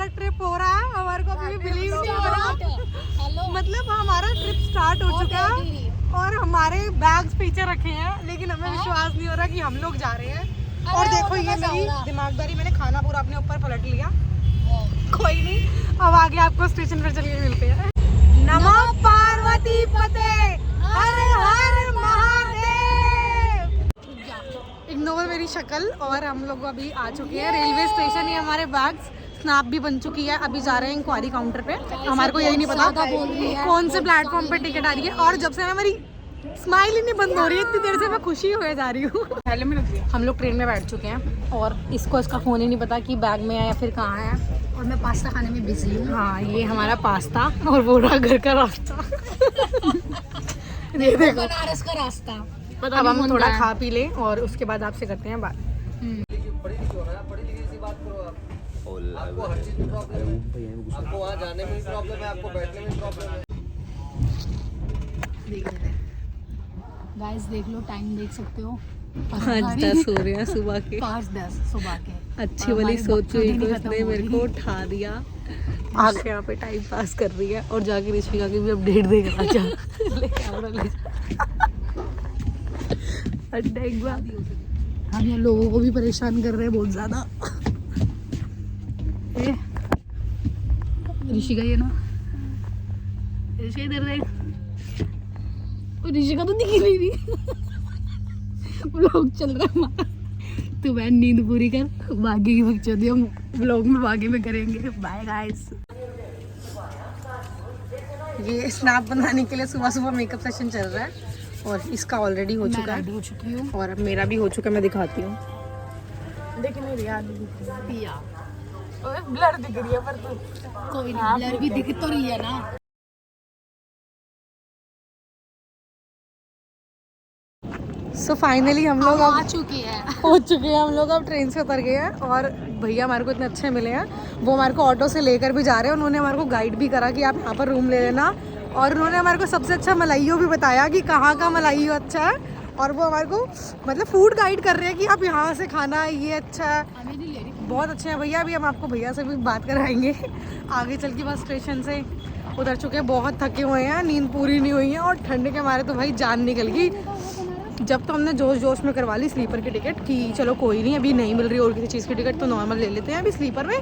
Trip हो रहा है, हमारे को अभी भी बिलीव नहीं हो रहा। मतलब हमारा ट्रिप स्टार्ट हो चुका है और हमारे बैग्स पीछे रखे हैं, लेकिन हमें विश्वास नहीं हो रहा कि हम लोग जा रहे हैं। और देखो ये मेरी दिमागदारी, मैंने खाना पूरा अपने ऊपर पलट लिया। कोई नहीं, अब आगे आपको स्टेशन पर चलिए मिलते हैं। नमो पार्वती पते, हर हर महादेव। इग्नोर मेरी शक्ल। और हम लोग अभी आ चुके हैं रेलवे स्टेशन। ये हमारे बैग्स स्नैप भी बन चुकी है। अभी जा रहे हैं इंक्वायरी काउंटर पे। हमारे को यही नहीं पता कौन से प्लेटफॉर्म पे टिकट आ रही है। और जब से हमारी स्माइल ही नहीं बंद हो रही है, इतनी देर से मैं खुशी हुए जा रही हूँ। हम लोग ट्रेन में बैठ चुके हैं और इसको इसका फ़ोन ही नहीं पता कि बैग में है या फिर कहाँ है। और मैं पास्ता खाने में बिजी हूँ। हाँ, ये हमारा पास्ता और वो रहा घर का रास्ता। ये देखो बनारस का रास्ता। अब हम थोड़ा खा पी लें और उसके बाद आपसे करते हैं बात। आपको हर चीज में प्रॉब्लम है, आपको वहाँ जाने में भी प्रॉब्लम है, आपको बैठने में भी प्रॉब्लम है। गाइस देख लो, टाइम देख सकते हो। 5:10 हो रहे हैं सुबह के। 5:10 सुबह के। अच्छी वाली सोच रही तो उसने मेरे को उठा दिया। आगे यहाँ पे टाइम पास कर रही है और जाके ऋषिका की भी अपडेट देगा। अच्छा ले कैमरा ले अड्डा एक बार। हम यहाँ लोगों को भी परेशान कर रहे हैं बहुत ज्यादा। ऋषिका ये ना, ऋषिका इधर देख। ऋषिका तो दिख ही नहीं रही। व्लॉग चल रहा है हमारा। तो मैं नींद पूरी कर, बाकी की बकचोदी हम व्लॉग में बाकी में करेंगे। Bye guys. ये स्नैप बनाने के लिए सुबह सुबह मेकअप सेशन चल रहा है और इसका ऑलरेडी हो चुका है। हो चुकी हूँ और अब मेरा भी हो चुका है, मैं दिखाती हूँ। देखिए मेरी याद पिया ब्लर दिख रही है पर तू। कोई नहीं, ब्लर भी दिख तो रही है ना। सो फाइनली हम लोग आ अब चुके हैं। हो चुके हैं। हम लोग अब ट्रेन से उतर गए हैं और भैया हमारे को इतने अच्छे मिले हैं। वो हमारे को ऑटो से लेकर भी जा रहे हैं। उन्होंने हमारे को गाइड भी करा कि आप यहाँ पर रूम ले लेना। और उन्होंने हमारे को सबसे अच्छा मलाइयो भी बताया कि कहाँ का मलाइयो अच्छा है। और वो हमारे को मतलब फूड गाइड कर रहे हैं कि आप यहाँ से खाना, ये अच्छा है। बहुत अच्छे हैं भैया। अभी हम आपको भैया से भी बात कराएंगे आगे चल के। बस स्टेशन से उतर चुके हैं, बहुत थके हुए हैं, नींद पूरी नहीं हुई है और ठंड के मारे तो भाई जान निकल गई। जब तो हमने जोश जोश में करवा ली स्लीपर की टिकट कि चलो कोई नहीं, अभी नहीं मिल रही और किसी चीज़ की टिकट तो नॉर्मल ले लेते हैं। अभी स्लीपर में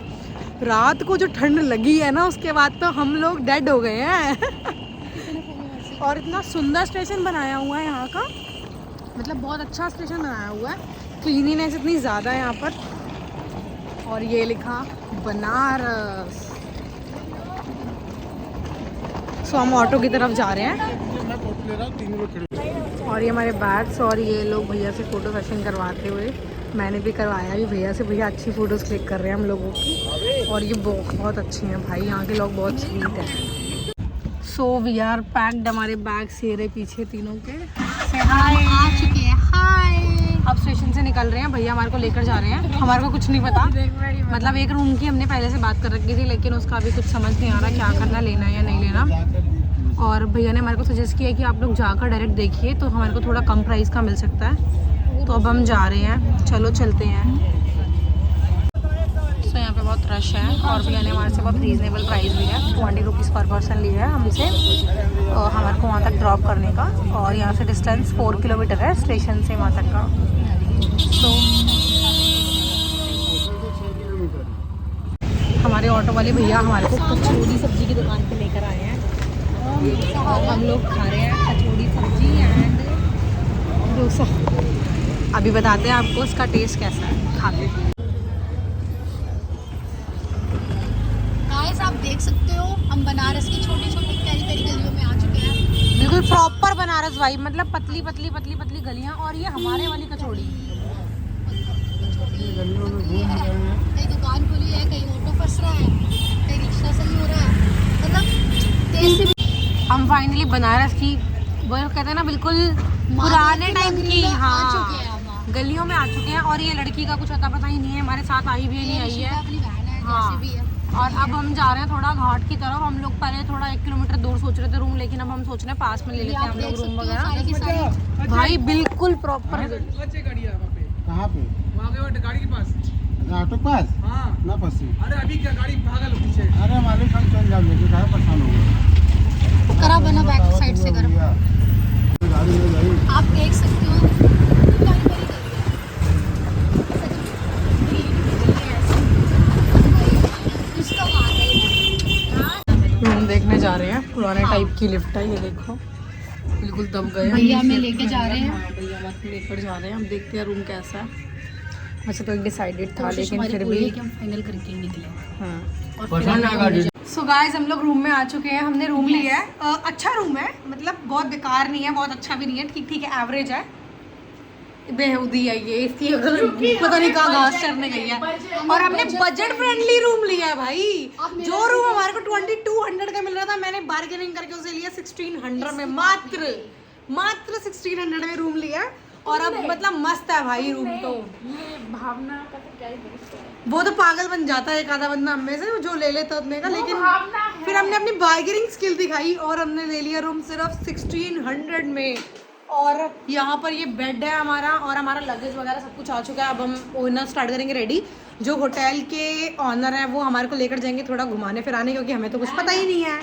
रात को जो ठंड लगी है ना, उसके बाद तो हम लोग डेड हो गए हैं। और इतना सुंदर स्टेशन बनाया हुआ है यहाँ का, मतलब बहुत अच्छा स्टेशन बनाया हुआ है। क्लीनिनेस इतनी ज़्यादा है यहाँ पर। और ये लिखा बनारस। सो हम ऑटो की तरफ जा रहे हैं। और ये हमारे बैग्स और ये लोग भैया से फ़ोटो सेशन करवाते हुए, मैंने भी करवाया भी भैया से। भैया अच्छी फ़ोटोज़ क्लिक कर रहे हैं हम लोगों की। और ये बहुत अच्छी हैं भाई, यहाँ के लोग बहुत स्वीट हैं। So we are packed. हमारे बैग्स ये रहे पीछे तीनों के। आ चुके हैं। हाय। अब स्टेशन से निकल रहे हैं। भैया हमारे को लेकर जा रहे हैं। हमारे को कुछ नहीं पता, मतलब एक रूम की हमने पहले से बात कर रखी थी, लेकिन उसका अभी कुछ समझ नहीं आ रहा क्या करना, लेना है या नहीं लेना। और भैया ने हमारे को सजेस्ट किया कि आप लोग जाकर डायरेक्ट देखिए तो हमारे को थोड़ा कम प्राइस का मिल सकता है। तो अब हम जा रहे हैं, चलो चलते हैं। सो यहाँ पे बहुत रश है और भैया ने हमारे से बहुत रीज़नेबल प्राइस भी है। 20 रुपीज़ पर पर्सन लिया है हमसे हमारे को वहाँ तक ड्रॉप करने का। और यहाँ से डिस्टेंस 4 किलोमीटर है स्टेशन से वहाँ तक का। तो हमारे ऑटो वाले भैया हमारे को कचौड़ी सब्जी की दुकान पे लेकर आए हैं और हम लोग खा रहे हैं कचौड़ी सब्जी एंड डोसा। अभी बताते हैं आपको इसका टेस्ट कैसा है खाते। गाइस आप देख सकते हो, हम बनारस की छोटी छोटी प्यारी प्यारी गलियों में आ चुके हैं। बिल्कुल प्रॉपर बनारस वाइब, मतलब पतली पतली पतली पतली गलियाँ। और ये हमारे वाली कचौड़ी। कहीं दुकान खुली है, कहीं ऑटो फंस रहा है, कहीं रिक्शा सही हो रहा है, मतलब तेज से। हम फाइनली बनारस की वो कहते हैं ना बिल्कुल पुराने टाइम की गलियों में आ चुके हैं। और ये लड़की का कुछ अता पता ही नहीं है, हमारे साथ आई भी नहीं आई है। अपनी बहन है, हाँ। जैसे भी है। और अब हम जा रहे हैं थोड़ा घाट की तरफ। हम लोग पहले थोड़ा 1 किलोमीटर दूर सोच रहे थे रूम, लेकिन अब हम सोच रहे हैं पास में ले लेते हैं हम लोग रूम वगैरह। भाई बिल्कुल प्रॉपर कहाँ पे? गाड़ी के पास। ऑटो पास हाँ ना फंसी। अरे अभी क्या गाड़ी भागल पीछे अरे मालिक हम चल जाओ लेके कहा परेशान हो गए। करा बना बैक साइड से करो। गाड़ी में गई आप देख सकते हो रूम देखने जा रहे हैं, पुराने टाइप की लिफ्ट है ये देखो, बिल्कुल दब गए हैं। भैया हमें लेके जा रहे हैं। हाँ, भैया हमें लेकर जा रहे हैं। हम देखते हैं रूम कैसा है। वैसे तो एक डिसाइडेड था कोशिश लेकिन हमारी फिर पूरी भी है कि हम फाइनल करके ही निकले। हाँ। और फिर हम सो गाइस हम लोग रूम में आ चुके हैं। हमने रूम लिया है, अच्छा रूम है, मतलब बहुत बेकार नहीं है, बहुत अच्छा भी नहीं है, ठीक ठीक है, एवरेज है। बेहूदी है ये, इसकी पता नहीं कहाँ घास चरने गई है। और हमने बजट फ्रेंडली रूम लिया है भाई। जो रूम हमारे को 2200 का मिल रहा था, मैंने बार्गेनिंग करके उसे लिया 1600 में, मात्र 1600 में रूम लिया है। और अब मतलब मस्त है भाई रूम तो। भावना का तो क्या ही बोल सकते हैं। वो तो पागल बन जाता है एक आधा बंदा हम में से जो ले लेता उतने का, लेकिन फिर हमने अपनी बार्गेनिंग स्किल दिखाई और हमने ले लिया रूम सिर्फ 1600 में। और यहाँ पर ये बेड है हमारा और हमारा लगेज वगैरह सब कुछ आ चुका है। अब हम ओनर स्टार्ट करेंगे रेडी। जो होटल के ऑनर हैं वो हमारे को लेकर जाएंगे थोड़ा घुमाने फिराने, क्योंकि हमें तो कुछ पता ही नहीं है।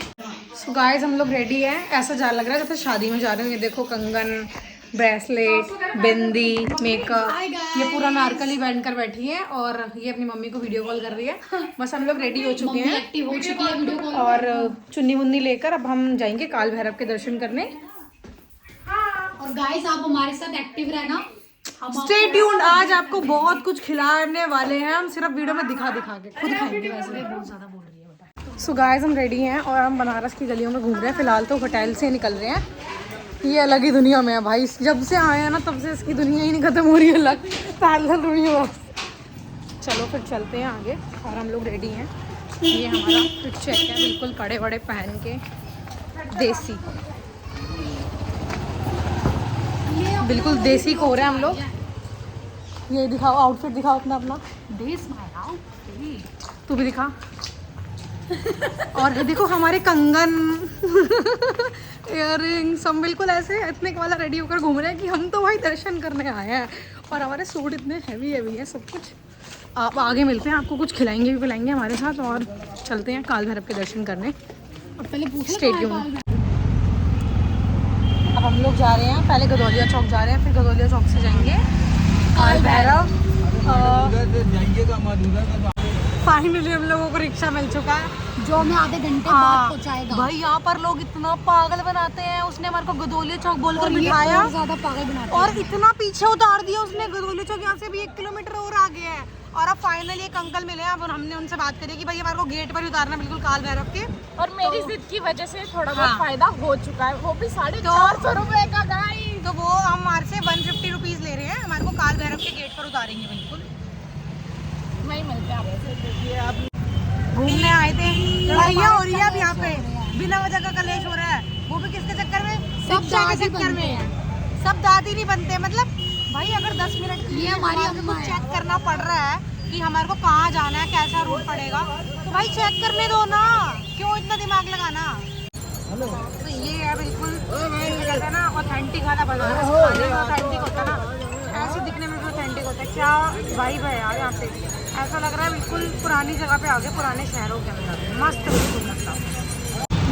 सो गाइस हम लोग रेडी हैं। ऐसा जा लग रहा है जैसे शादी में जा रहे हो। ये देखो कंगन, ब्रेसलेट, बिंदी, मेकअप, ये पूरा नारकली पहन कर बैठी है और ये अपनी मम्मी को वीडियो कॉल कर रही है। बस हम लोग रेडी हो चुके हैं, एक्टिव हो चुकी है वीडियो कॉल। और चुन्नी मुन्नी लेकर अब हम जाएंगे काल भैरव के दर्शन करने। और गाइस आप हमारे साथ एक्टिव रहना। स्टे ट्यून्ड, आज आपको बहुत कुछ खिलाने वाले हैं हम, सिर्फ वीडियो में दिखा दिखा के, खुद खाएंगे वैसे। बहुत ज्यादा बोल रही है बेटा। सो गाइस हम रेडी हैं और हम बनारस की गलियों में घूम रहे हैं। फिलहाल तो होटल से निकल रहे हैं। ये अलग ही दुनिया में है भाई, जब से आए हैं ना तब से इसकी दुनिया ही नहीं खत्म हो रही है, अलग पैरेलल यूनिवर्स। चलो फिर चलते हैं आगे। और हम लोग रेडी हैं। ये हमारा फिट चेक है, बिल्कुल कड़े वड़े पहन के, देसी, बिल्कुल देसी कोर है हम लोग। ये दिखाओ आउटफिट, दिखाओ अपना अपना। This my outfit. तू भी दिखा। और ये देखो हमारे कंगन, इयररिंग्स, हम बिल्कुल ऐसे एथनिक वाला रेडी होकर घूम रहे हैं कि हम तो भाई दर्शन करने आए हैं। और हमारे सूट इतने हैवी हैवी है सब कुछ। आप आगे मिलते हैं, आपको कुछ खिलाएंगे भी पिलाएंगे हमारे साथ, और चलते हैं काल भैरव के दर्शन करने। और पहले पूछ स्टेडियम। अब हम लोग जा रहे हैं, पहले गदौलिया चौक जा रहे हैं, फिर गदौलिया चौक से जाएंगे काल भैरव। जाइएगा मधुरा। फाइनली हम लोगों को रिक्शा मिल चुका है जो हमें आधे घंटे बाद पहुंचाएगा। भाई यहाँ पर लोग इतना पागल बनाते हैं। उसने हमारे को गदौलिया चौक बोलकर और ये बिठाया और ज्यादा पागल बनाते और इतना पीछे उतार दिया उसने। गदौलिया चौक यहाँ से भी 1 किलोमीटर और आगे है। और अब फाइनली एक अंकल मिले हैं, अब हमने उनसे बात करी कि भाई हमारे को गेट पर ही उतारना, बिल्कुल काल भैरव के। और मेरी जिद की वजह से थोड़ा बहुत हाँ। फायदा हो चुका है, वो भी 450 रुपए का गाइस। तो वो हमारे से 150 रुपीज ले रहे हैं, हमारे को काल भैरव के गेट पर उतारेंगे। बिल्कुल नहीं मिलते आपसे। घूमने आए थे, लड़ाइयाँ हो रही है अब यहाँ पे, बिना वजह का कलेश हो रहा है। वो भी किसके चक्कर में? शिक्षा के चक्कर में। सब दादी नहीं बनते। मतलब भाई अगर 10 मिनट ये हमारी अम्मा कुछ है। चेक करना पड़ रहा है कि हमारे को कहाँ जाना है, कैसा रूट पड़ेगा, तो भाई चेक करने दो ना, क्यों इतना दिमाग लगाना। तो ये है बिल्कुल कहते हैं ना ऑथेंटिक वाला बनारस। खाने में ऑथेंटिक होता है ना, ऐसे दिखने में भी ऑथेंटिक होता है। क्या वाइब है यार यहाँ पे, ऐसा लग रहा है बिल्कुल पुरानी जगह पे आ गए, पुराने शहरों के अंदर। मस्त बिल्कुल मतलब।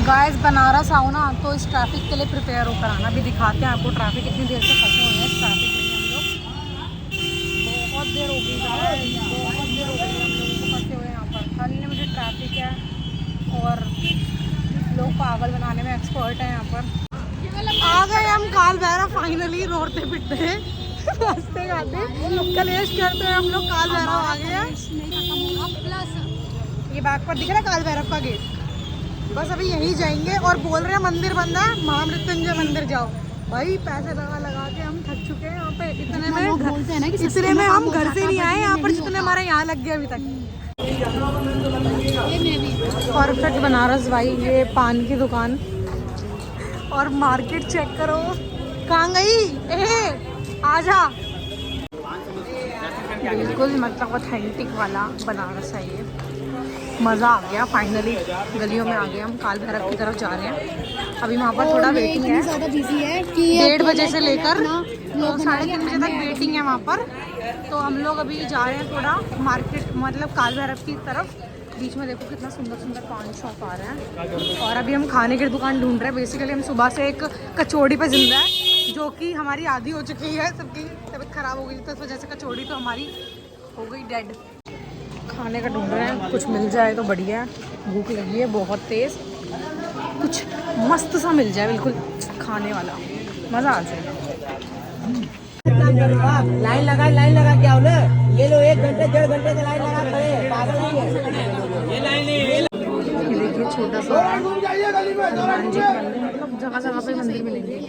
गाइस बनारस आओ ना तो इस ट्रैफिक के लिए प्रिपेयर होकर आना। भी दिखाते हैं आपको ट्रैफिक, कितनी देर से फंसे हुए हैं इस ट्रैफिक में हम लोग। बहुत देर हो गई गाइस, बहुत देर हो गई हम लोगों को फंसे हुए यहाँ पर। अनलिमिटेड ट्रैफिक है और लोग पागल बनाने में एक्सपर्ट हैं यहाँ पर। आ गए हम काल भैरव फाइनली, रोडते पिटते हंसते गाते कलेश करते हैं हम लोग। काल भैरव आ गए हैं। ये बैक पर दिख रहा है काल भैरव का गेट। बस अभी यहीं जाएंगे और बोल रहे हैं मंदिर बंद है, महामृत्युंजय मंदिर जाओ। भाई पैसे लगा लगा के हम थक चुके हैं यहाँ पे। इतने में हम घर से नहीं आए यहाँ पर जितने हमारे यहाँ लग गए अभी तक। परफेक्ट बनारस भाई। ये पान की दुकान और मार्केट चेक करो। कहाँ गई? आजा। बिल्कुल मतलब ऑथेंटिक वाला बनारस है ये। मज़ा आ गया फाइनली। गलियों में आ गए हम, काल भैरव की तरफ जा रहे हैं। अभी वहाँ पर थोड़ा वेटिंग है। ज़्यादा बिजी है कि 1:30 बजे से लेकर तो 3:30 बजे तक वेटिंग है वहाँ पर। तो हम लोग अभी जा रहे हैं थोड़ा मार्केट, मतलब काल भैरव की तरफ। बीच में देखो कितना सुंदर सुंदर पान शॉप आ रहे हैं। और अभी हम खाने की दुकान ढूंढ रहे हैं। बेसिकली हम सुबह से एक कचौड़ी पे जिंदा है, जो कि हमारी आधी हो चुकी है, सबकी तबीयत खराब हो गई तो इस वजह से कचौड़ी तो हमारी हो गई डेड। खाने का ढूंढ रहे हैं, कुछ मिल जाए तो बढ़िया है। भूख लगी है बहुत तेज़, कुछ मस्त सा मिल जाए बिल्कुल खाने वाला, मज़ा आ जाए। लाइन लगा क्या ना, ये लोग 1 घंटे 1.5 घंटे से लाइन लगा खड़े हैं, पागल नहीं है। ये देखिए छोटा सा हनुमान जी का मंदिर, मतलब जगह जगह पे मंदिर मिलेंगे। ये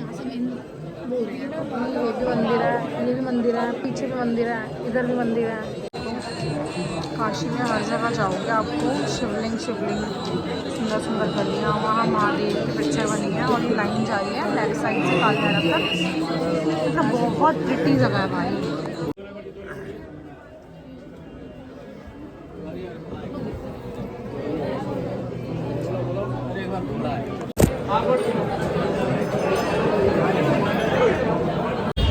भी मंदिर है, ये भी मंदिर है, पीछे भी मंदिर है, इधर भी मंदिर है। काशी में हर जगह जाओगे आपको शिवलिंग सुंदर सुंदर गलियाँ, वहाँ महादेव की पिक्चर बनी है और ये लाइन जा रही है लेफ्ट साइड से काल भैरव तक। मतलब बहुत प्रिटी जगह है भाई।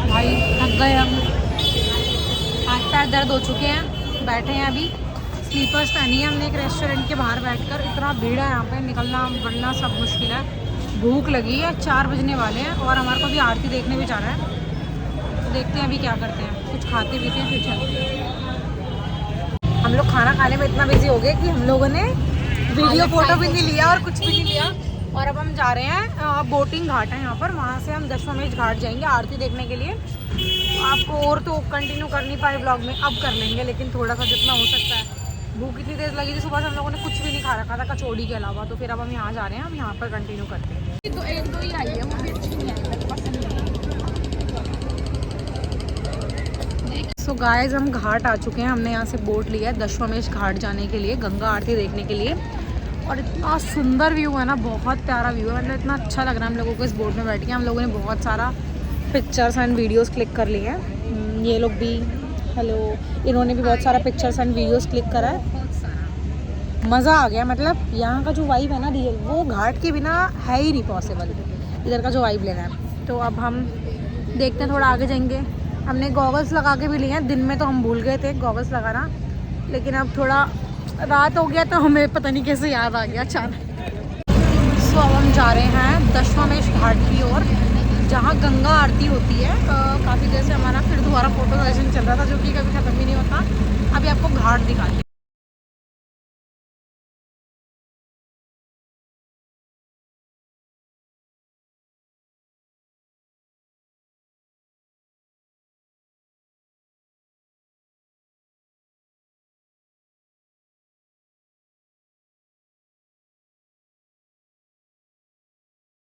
भाई थक गए हम, हाथ पैर दर्द हो चुके हैं, बैठे हैं अभी। स्लीपर्स पहनी है हमने एक रेस्टोरेंट के बाहर बैठकर। इतना भीड़ है यहाँ पे, निकलना बढ़ना सब मुश्किल है। भूख लगी है, 4 बजने वाले हैं और हमारे को भी आरती देखने भी जाना है। तो देखते हैं अभी क्या करते हैं, कुछ खाते पीते हैं फिर चलते हैं। हम लोग खाना खाने में इतना बिजी हो गए कि हम लोगों ने वीडियो फोटो भी नहीं लिया और कुछ भी नहीं लिया। और अब हम जा रहे हैं बोटिंग घाट है यहाँ पर, वहाँ से हम दशमेश घाट जाएंगे आरती देखने के लिए। आपको और तो कंटिन्यू कर नहीं पाए ब्लॉग में, अब कर लेंगे, लेकिन थोड़ा सा जितना हो सकता है। भूख इतनी तेज़ लगी थी, सुबह से हम लोगों ने कुछ भी नहीं खा रखा था कचौड़ी के अलावा। तो फिर अब हम यहाँ जा रहे हैं, हम यहाँ पर कंटिन्यू करते हैं। एक दो ही आई है, मुझे अच्छी नहीं आई, मेरे पसंद नहीं। सो गाइस हम घाट आ चुके हैं। हमने यहाँ से बोट लिया है दशमेश घाट जाने के लिए, गंगा आरती देखने के लिए। और इतना सुंदर व्यू है ना, बहुत प्यारा व्यू है, मतलब इतना अच्छा लग रहा है हम लोगों को इस बोट में बैठ के। हम लोगों ने बहुत सारा पिक्चर्स एंड वीडियोस क्लिक कर लिए हैं। ये लोग भी, हेलो, इन्होंने भी बहुत सारा पिक्चर्स एंड वीडियोस क्लिक करा है। मज़ा आ गया, मतलब यहाँ का जो वाइब है ना रियल, वो घाट के बिना है ही नहीं पॉसिबल, इधर का जो वाइब लेना है। तो अब हम देखते हैं, थोड़ा आगे जाएंगे। हमने गॉगल्स लगा के भी लिए हैं, दिन में तो हम भूल गए थे गॉगल्स लगाना, लेकिन अब थोड़ा रात हो गया तो हमें पता नहीं कैसे याद आ गया अचानक। सो अब हम जा रहे हैं दशमेश घाट की ओर, जहाँ गंगा आरती होती है। काफ़ी देर से हमारा फिर दोबारा फोटो सेशन चल रहा था, जो कि कभी ख़त्म ही नहीं होता। अभी आपको घाट दिखाते हैं।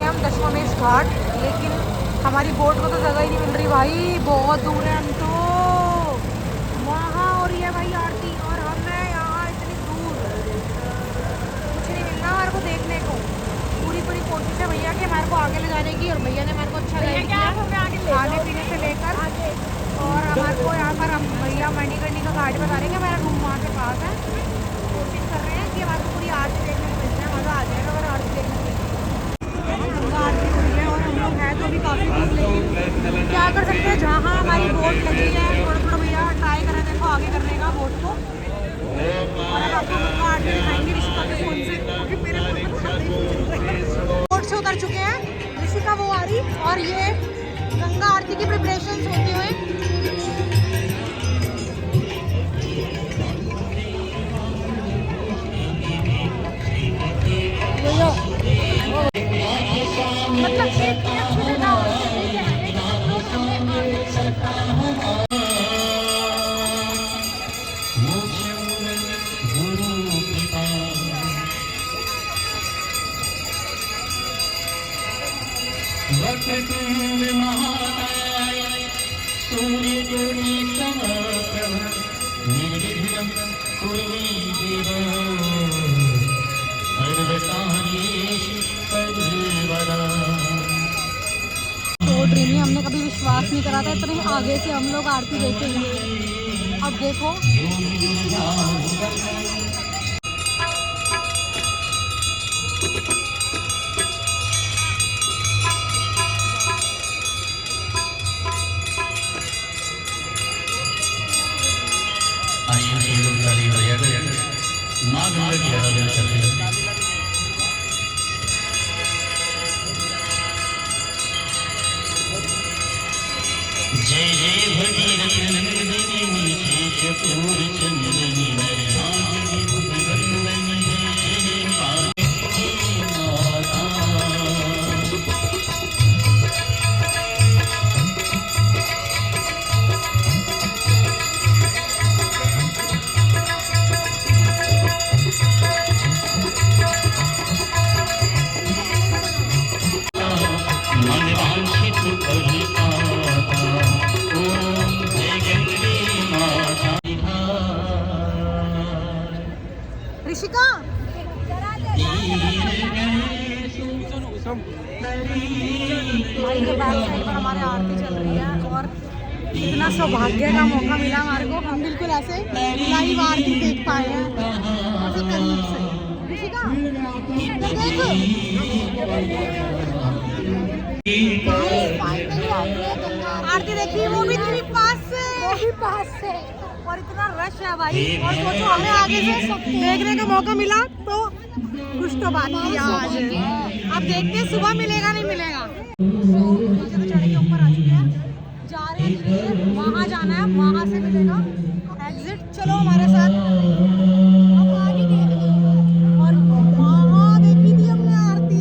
हम दशमेश घाट, लेकिन हमारी बोट को तो जगह ही नहीं मिल रही भाई, बहुत दूर है। हम तो वहाँ हो रही है भाई आरती और हम हैं यहाँ इतनी दूर, कुछ नहीं मिलना हमारे को देखने को। पूरी कोशिश है भैया की हमारे को आगे ले जाने की, और भैया ने हमारे को अच्छा गाइड किया खाने पीने से लेकर। और हमारे को यहाँ पर हम भैया मणिकर्णी का घाट बता रहे हैं कि हमारा रूम वहाँ के पास है। कोशिश कर रहे हैं कि हमारे को पूरी आरती देखने को मिल जाए, मज़ा आ जाएगा अगर आरती देखने को। आरती हो रही है और हम लोग हैं तो भी काफ़ी दूर, लेकिन क्या कर सकते हैं, जहाँ हमारी बोट लगी है थोड़ा थोड़ा भैया ट्राई करें देखो आगे करने का बोट को। और अब आपको गंगा आरती दिखाएंगे ऋषिका के फोन से, क्योंकि मेरे फोन में तो नहीं चल रहा है। बोट से उतर चुके हैं, ऋषिका वो आ रही और ये गंगा आरती की प्रिपरेशन होते हुए। मतलब तो ड्रीमी हमने कभी विश्वास नहीं करा था इतने आगे से हम लोग आरती देखेंगे। अब देखो जय जय भगीरथ नंदिनी मुंशी चतुर चंदनी नरनागिनी बुद्धवंदनी जय जय पार्वती माता। मन वांछित फल पाता। ओम जय गंगे माता ऋषिका भाई के बैक साइड पर हमारे आरती चल रही है और इतना सौभाग्य का मौका मिला हमारे को, हम बिल्कुल ऐसे लाइव आरती देख पाए हैं ऐसे करीब से। ऋषिका आरती देखी, वो भी इतनी पास से और इतना रश है भाई। और सोचो हमें आगे से देखने का मौका मिला तो कुछ तो बात की आज। अब देखते हैं सुबह मिलेगा नहीं मिलेगा। चढ़ के ऊपर आ चुके हैं, जा रहे हैं, वहाँ जाना है, वहाँ से मिलेगा एग्जिट। चलो हमारे साथ। अब आगे देख लो और वहाँ देखी थी हमने आरती।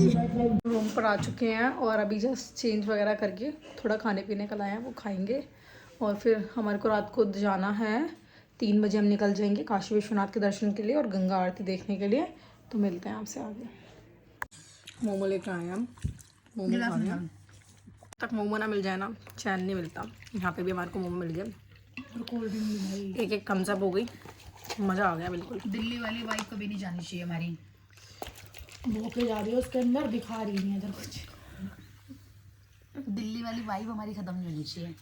रूम पर आ चुके हैं और अभी जस्ट चेंज वगैरह करके थोड़ा खाने पीने का लाए हैं, वो खाएंगे और फिर हमारे को रात को जाना है 3 बजे। हम निकल जाएंगे काशी विश्वनाथ के दर्शन के लिए और गंगा आरती देखने के लिए। तो मिलते हैं आपसे आगे। मोमो लेकर आए हम, मोमो खा रहे हैं। तक मोमो ना मिल जाए ना चैन नहीं मिलता। यहाँ पे भी हमारे को मोमो मिल गया, एक एक थम्स अप हो गई, मज़ा आ गया बिल्कुल। दिल्ली वाली वाइब कभी नहीं जानी चाहिए हमारी। भूखे जा रही है उसके अंदर, दिखा रही नहीं इधर कुछ। दिल्ली वाली वाइब हमारी खत्म नहीं होनी चाहिए।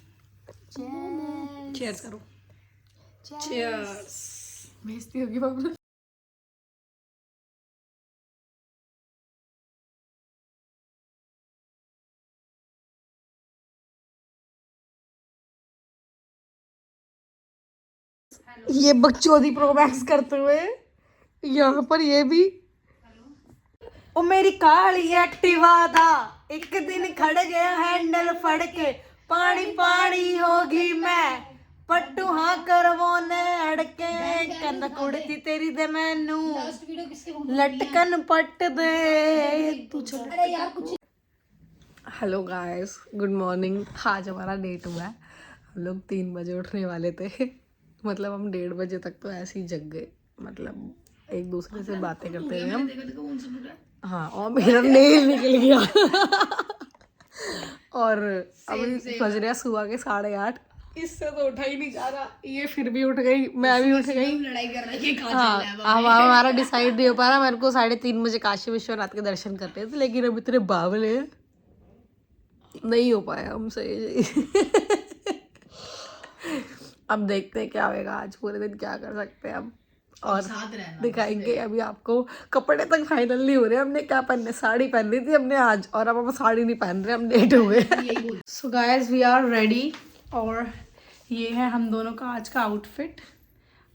चीयर्स करो, चीयर्स। बेइज्जती होगी बाबू। ये बकचोदी प्रोमैक्स करते हुए यहाँ पर ये भी। ओ मेरी काली एक्टिवा दा एक दिन खड़ गया हैंडल फड़ के, पानी पानी होगी मैं पट्टू हाँ करवो ने अड़के, कंद कुड़ती तेरी दे मैनू लटकन पट दे तू चल। Hello guys, good morning. आज हमारा डेट हुआ है, हम लोग 3 बजे उठने वाले थे। मतलब हम 1:30 बजे तक तो ऐसे ही जग गए, मतलब एक दूसरे से बातें करते हुए हम। हाँ, और मेरा नेल निकल गया। और अभी बज रहा सुबह के 8:30। इससे तो उठा ही नहीं जा रहा, ये फिर भी उठ गई, मैं भी उठ गई। लड़ाई कर रही है। हाँ, अब हमारा डिसाइड नहीं हो पा रहा। मेरे को 3:30 बजे काशी विश्वनाथ के दर्शन करते थे, लेकिन अब इतने बावले नहीं हो पाया हमसे। अब देखते हैं क्या होगा आज, पूरे दिन क्या कर सकते हैं अब और दिखाएंगे अभी आपको। कपड़े तक फाइनल नहीं हो रहे, हमने क्या पहनने, साड़ी पहनी थी हमने आज और अब हम साड़ी नहीं पहन रहे, हम लेट हो गए। So guys we are ready और ये है हम दोनों का आज का आउटफिट।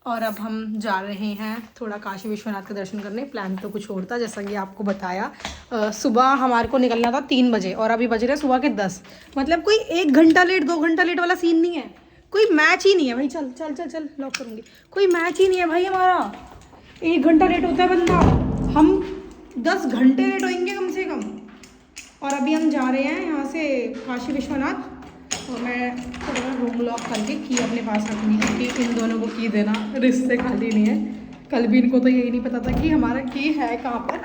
और अब हम जा rहे हैं थोड़ा काशी विश्वनाथ के दर्शन करने। प्लान तो कुछ और था, जैसा कि आपको बताया। सुबह हमारे को निकलना था 3 बजे और अभी बज रहे हैं सुबह के 10। मतलब कोई 1 घंटा लेट 2 घंटा लेट वाला सीन नहीं है, कोई मैच ही नहीं है भाई। चल चल चल चल लॉक करूँगी। कोई मैच ही नहीं है भाई हमारा। 1 घंटा लेट होता है बंदा, हम 10 घंटे लेट होंगे कम से कम। और अभी हम जा रहे हैं यहाँ से काशी विश्वनाथ। और मैं थोड़ा रूम लॉक करके की अपने पास रखूँगी, क्योंकि इन दोनों को की देना रिश्ते खाली नहीं है। कल भी इनको तो यही नहीं पता था कि हमारा की है कहाँ पर।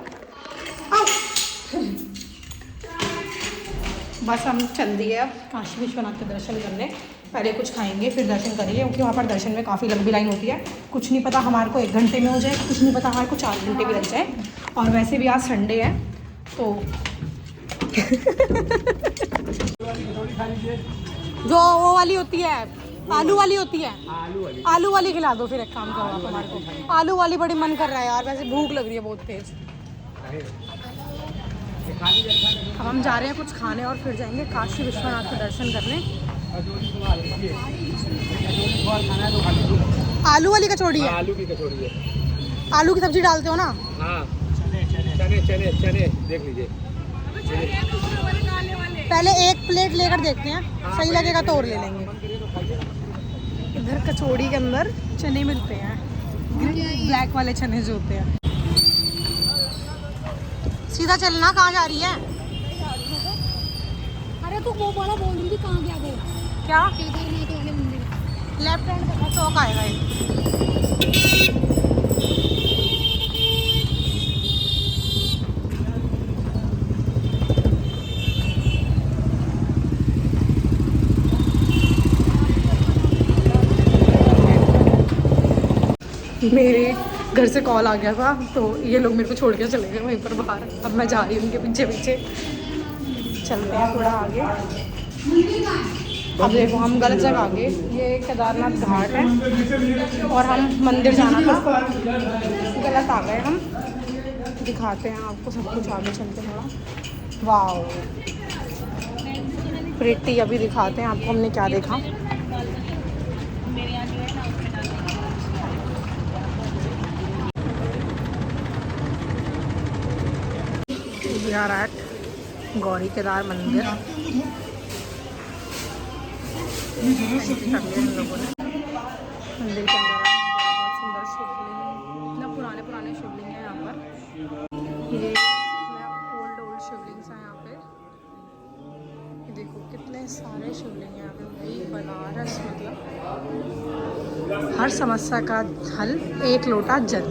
आओ बस हम चल दिए अब काशी विश्वनाथ के दर्शन करने। पहले कुछ खाएंगे फिर दर्शन करेंगे, क्योंकि वहाँ पर दर्शन में काफ़ी लंबी लाइन होती है। कुछ नहीं पता हमारे को 1 घंटे में हो जाए, कुछ नहीं पता हमारे को 4 घंटे भी लग जाए। और वैसे भी आज संडे है तो जो वो वाली होती है आलू वाली होती है, आलू वाली खिला दो। फिर एक काम करो आप हमारे को, आलू वाली बड़ी मन कर रहा है यार, वैसे भूख लग रही है बहुत तेज। अब हम जा रहे हैं कुछ खाने और फिर जाएंगे काशी विश्वनाथ के दर्शन करने। आलू वाली कचौड़ी है, आलू की कचौड़ी है। आलू की सब्जी डालते हो ना? हाँ चने चने चने देख लीजिए। पहले एक प्लेट लेकर देखते हैं, सही लगेगा तो और ले लेंगे। इधर कचौड़ी के अंदर चने मिलते हैं, ब्लैक वाले चने जो होते हैं। सीधा चलना, कहाँ जा रही है? अरे तू वो वाला बोल रही थी, कहाँ गया वो? क्या? केदारनाथ वाले मंदिर। लेफ्ट हैंड का चौक आएगा ये। मेरे घर से कॉल आ गया था तो ये लोग मेरे को छोड़ के चले गए वहीं पर बाहर। अब मैं जा रही हूँ उनके पीछे पीछे। चलते हैं थोड़ा आगे। अब देखो हम गलत जगह आ गए। ये केदारनाथ घाट है और हम मंदिर जाना था, गलत आ गए हम। दिखाते हैं आपको सब कुछ, आगे चलते थोड़ा। वाओ प्रिटी, अभी दिखाते हैं आपको हमने क्या देखा। We are at Gauri Kedar मंदिर। एंट्री कर लिया हम लोगों ने मंदिर के अंदर। बहुत सुंदर शिवलिंग, इतना पुराने शिवलिंग है यहाँ पर। ये ओल्ड शिवलिंग्स हैं यहाँ पे। ये देखो कितने सारे शिवलिंग हैं यहाँ पे। भाई बनारस मतलब हर समस्या का हल, एक लोटा जल।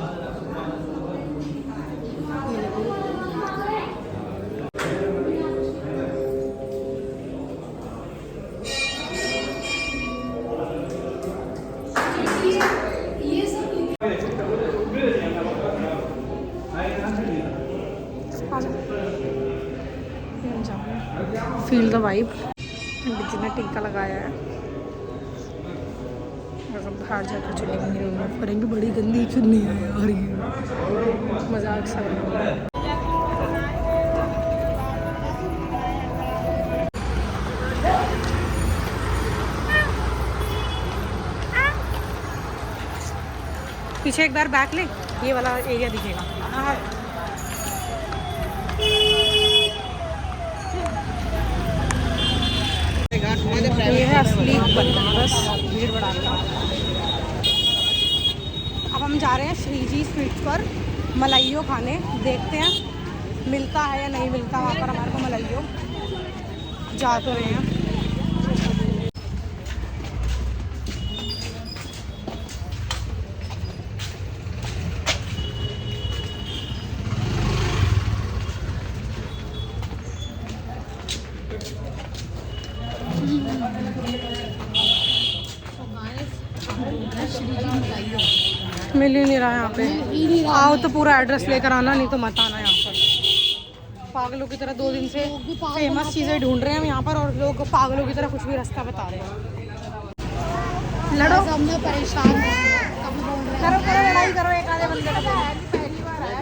Feel the vibe. Pandit ji ने टीका लगाया है। बाहर जाकर चलेंगे, करेंगे। बड़ी गंदी चुन्नी है यार, ये मजाक सा है। पीछे एक बार बैक ले, ये वाला एरिया दिखेगा। ये है असली बनारस भीड़ भड़ाका। अब हम जा रहे हैं श्रीजी स्वीट्स पर मलाइयो खाने। देखते हैं मिलता है या नहीं मिलता वहाँ पर हमारे को मलाइयो। जा तो रहे हैं। मिल ही नहीं रहा यहाँ पे। आओ तो पूरा एड्रेस लेकर आना, नहीं तो मत आना यहाँ पर। पागलों की तरह 2 दिन से फेमस चीज़ें ढूंढ रहे हैं हम यहाँ पर, और लोग पागलों की तरह कुछ भी रास्ता बता रहे हैं। लड़ो, हमने परेशान करो लड़ाई करो। एक आधे बंदे का पहली बार आया।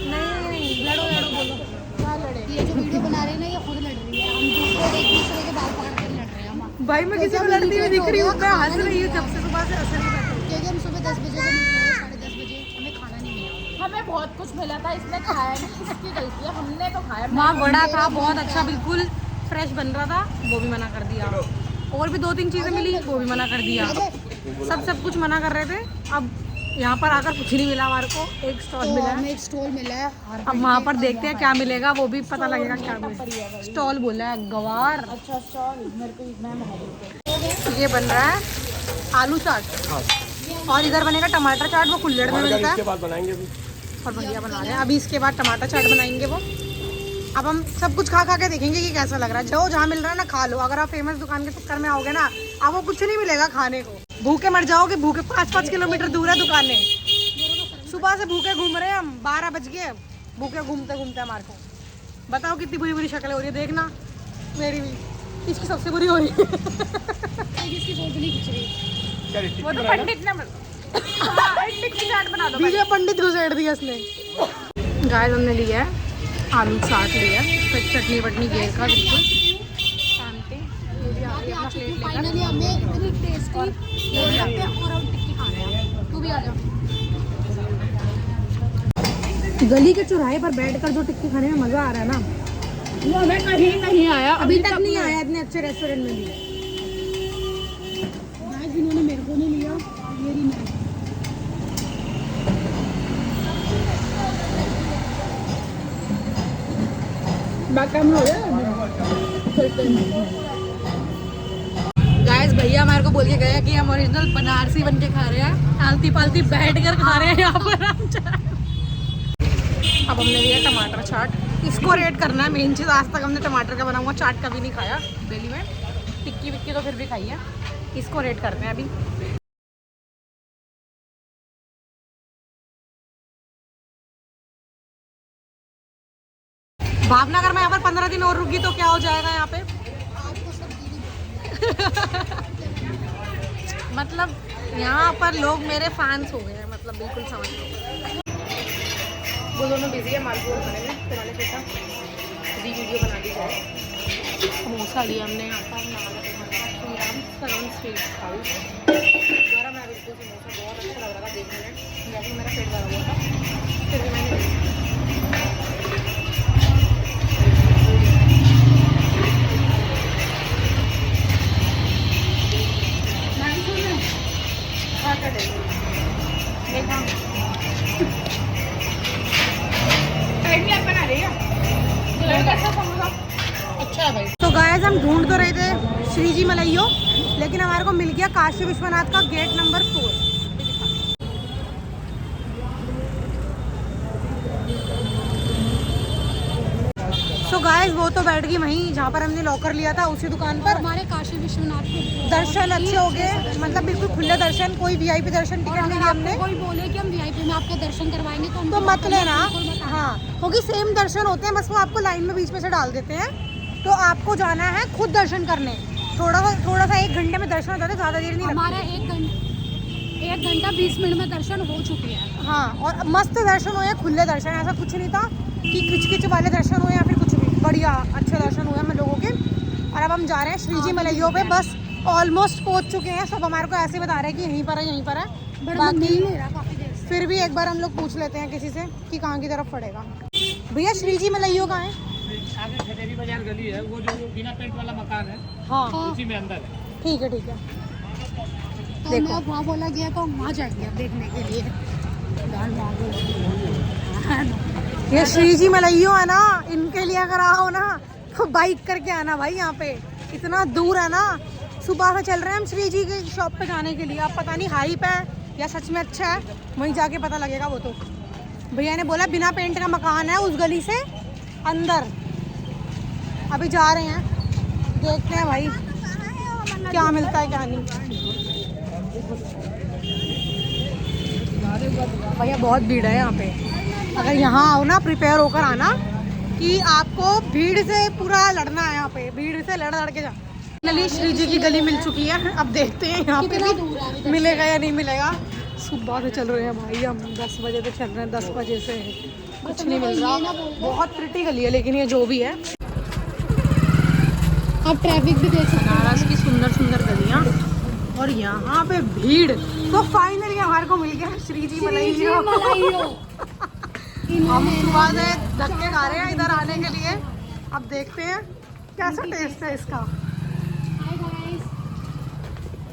नहीं लड़ो बोलो। क्या लड़े? ये जो वीडियो बना रहे हैं ना, ये खुद लड़ रही है। हम एक दूसरे के बाल पकड़ कर लड़ रहे हैं। भाई मैं किसी को लड़ती हुई दिख रही हूँ? मैं हंस रही हूँ जब से, सुबह से हंस रही हूँ। क्योंकि हम सुबह 10 बजे से निकले, 10:30 बजे हमें खाना नहीं मिला। हमें बहुत कुछ मिला था, इसने खाया नहीं। इसकी गलती है, हमने तो खाया। वहाँ बड़ा था, बहुत अच्छा, बिल्कुल फ्रेश बन रहा था, वो भी मना कर दिया। और भी 2-3 चीज़ें मिली, वो भी मना कर दिया। सब कुछ मना कर रहे थे। अब यहाँ पर आकर कुछ नहीं मिला हमारे को। एक स्टॉल मिला है, हमें एक स्टॉल मिला है। अब वहाँ पर देखते हैं क्या मिलेगा, वो भी पता लगेगा क्या मिलेगा। स्टॉल बोला है गवार। अच्छा स्टॉल मेरे को मैं ये बन रहा है आलू चाट, और इधर बनेगा टमाटर चाट, वो कुल्हड़ में मिलता है। बनाएंगे अभी और बढ़िया बना रहे हैं। अभी इसके बाद टमाटर चाट बनाएंगे वो। अब हम सब कुछ खा के देखेंगे कि कैसा लग रहा है। जो जहाँ मिल रहा है ना खा लो। अगर आप फेमस दुकान के चक्कर में आओगे ना, आपको कुछ नहीं मिलेगा खाने को। भूखे मर जाओगे। भूखे 5-5 किलोमीटर दूर है दुकानें। सुबह से भूखे घूम रहे हैं हम, 12 बज गए भूखे घूमते हमारे को। बताओ कितनी बुरी शक्लें हो रही है। देखना मेरी भी, इसकी सबसे बुरी हो रही है। वो तो पंडित ने विजय पंडित को सेड़ दिया इसने। गाय हमने लिया है आलू चाट लिया है, फिर चटनी वटनी घेर का बिल्कुल शांति। फाइनली हमें इतनी टेस्टी और हम टिक्की खा रहे हैं। तू भी आ जा। गली के चौराहे पर बैठकर जो टिक्की खाने में मजा आ रहा है ना, वो हमें कहीं नहीं आया अभी तक नहीं आया इतने अच्छे रेस्टोरेंट में भी। गाइस इन्होंने मेरे को नहीं लिया, मेरी नहीं। गाइस भैया हमारे को बोल के गए कि हम ओरिजिनल बनारसी बन के खा रहे हैं, आलती पालती बैठ कर खा रहे हैं यहाँ पर हम चाट। अब हमने लिया टमाटर चाट, इसको रेट करना है मेन चीज़। आज तक हमने टमाटर का बना हुआ चाट कभी नहीं खाया दिल्ली में, टिक्की विक्की तो फिर भी खाई है। इसको रेट करते हैं अभी। भावनगर में यहाँ पर 15 दिन और रुकी तो क्या हो जाएगा यहाँ पे। मतलब यहाँ पर लोग मेरे फैंस हो गए हैं, मतलब बिल्कुल समझ लो। वो दोनों बिजी है मालपुर खाने में, तो मैंने सोचा फ्री वीडियो बना दी जाए। समोसा लिया हमने यहाँ पर श्री राम सरोन स्वीट हाउस द्वारा। मैं बिल्कुल समोसा बहुत अच्छा लग रहा था देखने में, वैसे मेरा पेट भरा हुआ था फिर भी मैंने अच्छा भाई। तो गाइस हम ढूंढ तो रहे थे श्रीजी मलाइयो, लेकिन हमारे को मिल गया काशी विश्वनाथ का गेट नंबर 4। तो गाइस वो तो बैठ गई वहीं जहाँ पर हमने लॉकर लिया था, उसी दुकान पर। हमारे काशी विश्वनाथ के दर्शन अच्छे हो गए, मतलब बिल्कुल खुले दर्शन, कोई वीआईपी दर्शन टिकट नहीं लिया हमने। कोई बोले कि हम वीआईपी में आपके दर्शन करवाएंगे तो तो मत लेना, हाँ, क्योंकि सेम दर्शन होते हैं, बस वो आपको लाइन में बीच में से डाल देते हैं। तो आपको जाना है खुद दर्शन करने। थोड़ा सा 1 घंटे में दर्शन हो जाता है, ज़्यादा देर नहीं लगती। हमारा 1 घंटा 20 मिनट में दर्शन हो चुके हैं। हाँ, और मस्त दर्शन हुए, खुले दर्शन, ऐसा कुछ नहीं था कि किच किच वाले दर्शन हुए या फिर कुछ भी। बढ़िया अच्छे दर्शन हुए हम लोगों के। और अब हम जा रहे हैं श्रीजी मलाइयो पे, बस ऑलमोस्ट पहुंच चुके हैं। सब हमारे को ऐसे बता रहे हैं कि यहीं पर है, यहीं पर है। बाकी फिर भी एक बार हम लोग पूछ लेते हैं किसी से कि कहाँ की तरफ पड़ेगा। भैया श्रीजी मलाइयो कहाँ है? आगे खदेरी बाजार गली है, वो जो बिना पेंट वाला मकान है, हाँ उसी में अंदर है। ठीक है ठीक है। तो देखो। मैं वहाँ बोला गया तो हम वहाँ जाएंगे अब देखने के लिए। ये श्रीजी मलाइयो है ना, इनके लिए अगर आओ ना तो बाइक करके आना भाई। यहाँ पे इतना दूर है ना, सुबह से चल रहे हैं हम श्रीजी की शॉप पे जाने के लिए। अब पता नहीं हाइप है या सच में अच्छा है, वहीं जाके पता लगेगा। वो तो भैया ने बोला बिना पेंट का मकान है उस गली से अंदर। अभी जा रहे हैं, देखते हैं भाई क्या मिलता है क्या नहीं। भैया बहुत भीड़ है यहाँ पे, अगर यहाँ आओ ना प्रिपेयर होकर आना कि आपको भीड़ से पूरा लड़ना है। यहाँ पे भीड़ से लड़ के जा। नली श्रीजी की गली मिल चुकी है, अब देखते हैं यहाँ पे भी मिलेगा या नहीं मिलेगा। सुबह से चल रहे हैं भाई हम, 10 बजे से चल रहे हैं, 10 बजे से कुछ नहीं मिल रहा। बहुत प्रिटी गली है लेकिन ये जो भी है। आप ट्रैफिक भी देख सकते हैं, बनारस की सुंदर सुंदर गलियाँ और यहाँ पे भीड़। तो फाइनली हमारे को मिल गया श्रीजी मलाइयो। हम सुबह से धक्के खा रहे हैं इधर आने के लिए, अब देखते हैं कैसा टेस्ट है इसका।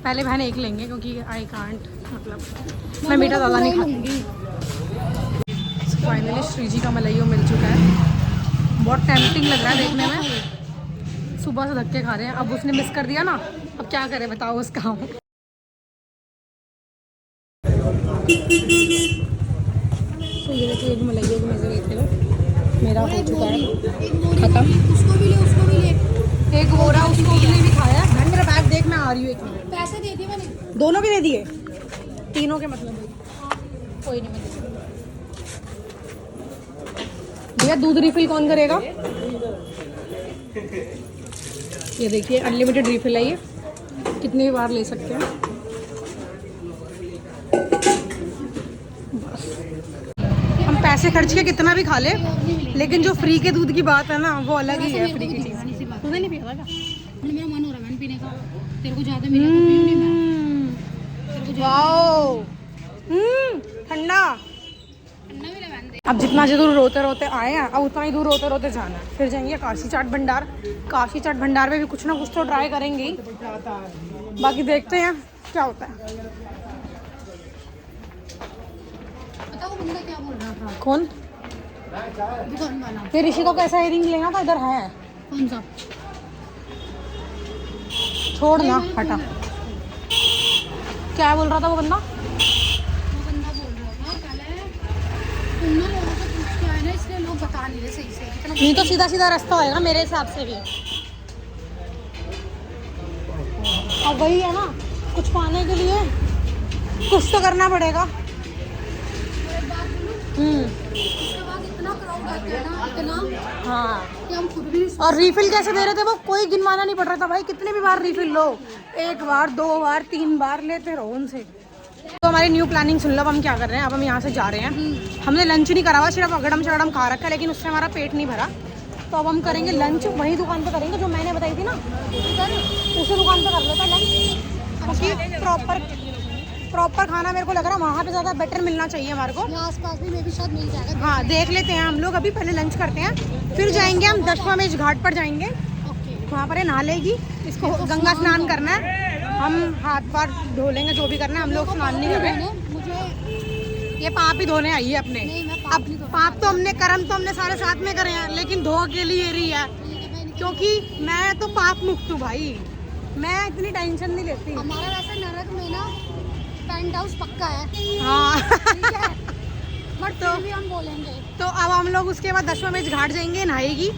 पहले बहन एक लेंगे क्योंकि आई कांट, मतलब मैं मीठा ज़्यादा नहीं खाऊंगी। फाइनली श्रीजी का मलाइयो मिल चुका है, बहुत टेम्पटिंग लग रहा है देखने में। सुबह से धक्के खा रहे हैं, अब उसने मिस कर दिया ना, अब क्या करें बताओ उसका। तो ये देखिए एक मलाइयो की मज़े लेते हो, मेरा हो चुका है खत्म। उसको भी ले, उसको भी ले। एक हो रहा उसको उसने भी खाया। बहन मेरा बैग देख, मैं आ रही हूँ 1 मिनट। पैसे दे दिए मैंने, दोनों के दे दिए, तीनों के मतलब। कोई नहीं, मैं दे दूँगी। भैया दूध रिफिल कौन करेगा? ये देखिए अनलिमिटेड रिफिल है, ये कितनी बार ले सकते हैं। हम पैसे खर्च के कितना भी खा ले, लेकिन जो फ्री के दूध की बात है ना, वो अलग ही है। फ्री की चीज़ तूने नहीं पिया था क्या? मेरा मन हो रहा है पीने का। तेरे को ज़्यादा मिला तो पीऊँ नहीं मैं। वाओ, ठंडा। ठंडा मिला मैंने। अब जितना दूर रोते रोते आए हैं अब उतना ही दूर रोते रोते जाना है। फिर जाएंगे काशी चाट भंडार। काशी चाट भंडार में भी कुछ ना कुछ तो ट्राई करेंगे ही। बाकी देखते हैं क्या होता है। पता वो बंदा क्या बोल रहा था कौन? दुकान वाला? ये ऋषि को कैसा इयरिंग लेना था? इधर है, कौन सा? छोड़ ना, हटा। क्या बोल रहा था वो बंदा? वो बंदा बोल रहा था पहले तुम ना लोगों से पूछ के आए ना, इसलिए लोग बता नहीं रहे सही से कितना। नहीं तो सीधा सीधा रास्ता होएगा मेरे हिसाब से भी। अब वही है ना, कुछ पाने के लिए कुछ तो करना पड़ेगा। उसके बाद इतना क्राउड आ गया ना, इतना हाँ, कि हम खुद भी और रिफिल कैसे दे रहे थे वो कोई गिनवाना नहीं पड़ रहा था भाई। कितने भी बार रिफिल लो, 1 बार 2 बार 3 बार लेते रहो उनसे। तो हमारी न्यू प्लानिंग सुन लो। अब हम क्या कर रहे हैं, अब हम यहाँ से जा रहे हैं। हमने लंच नहीं करा हुआ, सिर्फ अगड़म शगड़म खा रखा है, लेकिन उससे हमारा पेट नहीं भरा। तो अब हम करेंगे लंच वही दुकान पे करेंगे जो मैंने बताई थी ना, उसी दुकान पे कर लेते हैं लंच। क्योंकि प्रॉपर खाना मेरे को लग रहा है वहाँ पे ज़्यादा बेटर मिलना चाहिए हमारे को। यहाँ आसपास भी मे भी शायद मिल जाएगा। हाँ, देख लेते हैं हम लोग। अभी पहले लंच करते हैं, फिर जाएंगे हम दशमेश घाट पर जाएंगे। ओके। वहाँ पर नहा लेगी, इसको गंगा स्नान करना है। हम हाथ पार धो लेंगे, जो भी करना है। हम लोग स्नान नहीं कर रहे, मुझे ये पाप ही धोने आई है अपने। नहीं, मैं पाप अब नहीं धोने पाप तो हमने, कर्म तो हमने सारे साथ में करे हैं, लेकिन धो के लिए रही है। क्योंकि मैं तो पाप मुक्त हूँ भाई, मैं इतनी टेंशन नहीं लेती। हमारा वैसे नरक में ना पेंट हाउस पक्का है। हाँ ठीक है, बट तो भी हम बोलेंगे। तो अब हम लोग उसके बाद दशमेश घाट जाएंगे, नहाएगी।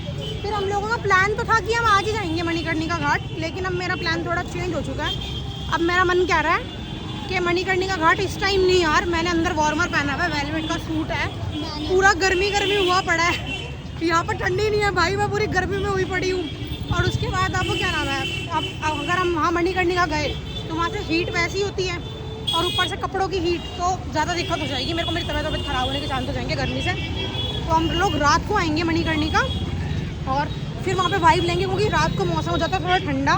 फिर हम लोगों का प्लान तो था कि हम आज ही जाएंगे मणिकर्णिका घाट, लेकिन अब मेरा प्लान थोड़ा चेंज हो चुका है। अब मेरा मन कह रहा है कि मणिकर्णिका घाट इस टाइम नहीं यार। मैंने अंदर वार्मर पहना हुआ है, वेलवेट का सूट है, पूरा गर्मी गर्मी हुआ पड़ा है। यहाँ पर ठंडी नहीं है भाई, मैं पूरी गर्मी में हुई पड़ी हूँ। और उसके बाद आपको क्या नाम है, अब अगर हम वहाँ मणिकर्णिका गए तो वहाँ से हीट वैसी होती है, और ऊपर से कपड़ों की हीट, तो ज़्यादा दिक्कत हो जाएगी मेरे को। मेरी तबीयत ख़राब होने के चांस हो जाएंगे गर्मी से। तो हम लोग रात को आएंगे मणिकर्णिका, और फिर वहाँ पे वाइब लेंगे, क्योंकि रात को मौसम हो जाता है थोड़ा ठंडा।